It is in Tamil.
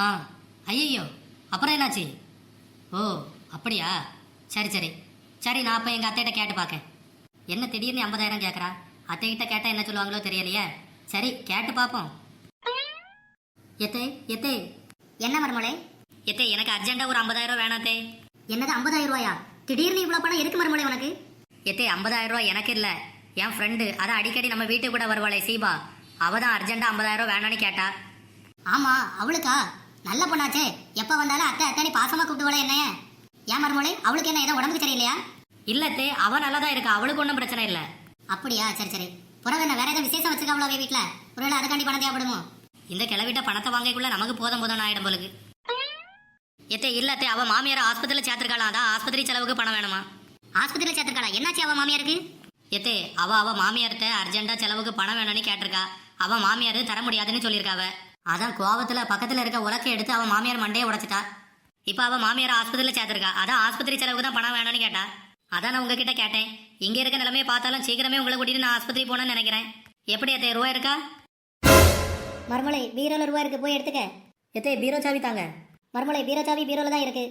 ஆ. ஐயோ, அப்புறம் என்னாச்சு? ஓ, அப்படியா? சரி சரி சரி, நான் அப்போ எங்கள் அத்தைகிட்ட கேட்டு பார்க்கேன். என்ன திடீர்னு 50,000 கேட்குறா? அத்தைகிட்ட கேட்டால் என்ன சொல்லுவாங்களோ தெரியலையே. சரி, கேட்டு பார்ப்போம். எத்தே எத்தே. என்ன மருமலை? எத்தே, எனக்கு அர்ஜென்ட்டாக ஒரு 50,000 வேணாத்தே. என்னது 50,000 ரூபாயா? திடீர்னு இவ்வளவு பணம் எதுக்கு மருமலை உனக்கு? எத்தே, 50,000 எனக்கு இல்லை, என் ஃப்ரெண்டு அதான் அடிக்கடி நம்ம வீட்டுக்கு கூட வருவாளே சீபா, அவள் தான் அர்ஜென்ட்டாக 50,000 வேணான்னு கேட்டா. ஆமா, அவளுக்கா? நல்ல பொண்ணாச்சே. எப்ப வந்தாலும் அத்தை அத்தாடி பாசமா கூப்பிடுவாளே என்னைய. ஏன் மருமலை, அவளுக்கு என்ன ஏதோ உடம்புக்கு சரியில்லையா? இல்லத்தே, அவள் நல்லா தான் இருக்கா, அவளுக்கு ஒன்றும் பிரச்சனை இல்லை. அப்படியா? சரி சரி. புறவு என்ன வேற ஏதோ விசேஷம் வச்சிருக்காவளோ வீட்டுல? ஒருவேளை அதுக்காண்டி பணம் தேவைப்படுமோ? இந்த கிளவிட்ட பணத்தை வாங்கக்குள்ள நமக்கு போதும் போதும் ஆயிடும் போலுக்கு. எத்தே, இல்லத்தே, அவள் மாமியார் ஆஸ்பத்திரியில் சேர்த்துருக்காளாம், அதான் ஆஸ்பத்திரி செலவுக்கு பணம் வேணுமா? ஆஸ்பத்திரியில சேர்த்திருக்காளா? என்னாச்சு அவ மாமியாருக்கு? எத்தே, அவ மாமியார்கிட்ட அர்ஜென்ட்டா செலவுக்கு பணம் வேணும்னு கேட்டிருக்கா. அவ மாமியார் தர முடியாதுன்னு சொல்லியிருக்காவ. அதான் கோவத்துல பக்கத்துல இருக்க உலக்கை எடுத்து அவ மாமியார் மண்டையை உடைச்சிட்டா. இப்ப அவ மாமியார் ஆஸ்பத்திரியில சேர்த்திருக்கா, அதான் ஆஸ்பத்திரி செலவுக்கு தான் பணம் வேணும்னு கேட்டா. அதான் நான் உங்ககிட்ட கேட்டேன். இங்க இருக்க நிலைமையை பார்த்தாலும் சீக்கிரமே உங்களை கூட்டிட்டு நான் ஆஸ்பத்திரி போனேன்னு நினைக்கிறேன். எப்படி எத்தே, ரூபா இருக்கா? மருமலை, பீரோல ரூபா இருக்கு, போய் எடுத்துக்க. எத்தே, பீரோ சாவி தாங்க. மருமலை, பீரோ சாவி பீரோல தான் இருக்கு.